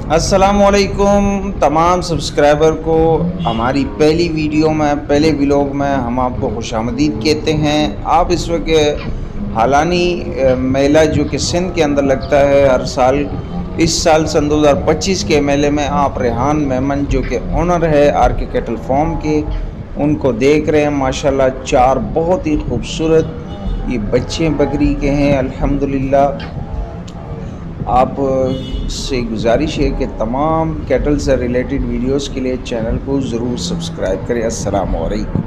अस्सलामुअलैकुम तमाम सब्सक्राइबर को हमारी पहली वीडियो में, पहले व्लॉग में हम आपको खुशामदीद कहते हैं। आप इस वक्त हालानी मेला जो कि सिंध के अंदर लगता है हर साल, इस साल सन 2025 के मेले में आप रेहान मेमन जो कि ओनर है आर.के. कैटल फार्म के, उनको देख रहे हैं। माशाल्लाह 4 बहुत ही खूबसूरत ये बच्चे बकरी के हैं अल्हम्दुलिल्लाह। आप से गुजारिश है कि तमाम कैटल से रिलेटेड वीडियोस के लिए चैनल को ज़रूर सब्सक्राइब करें। अस्सलाम वालेकुम।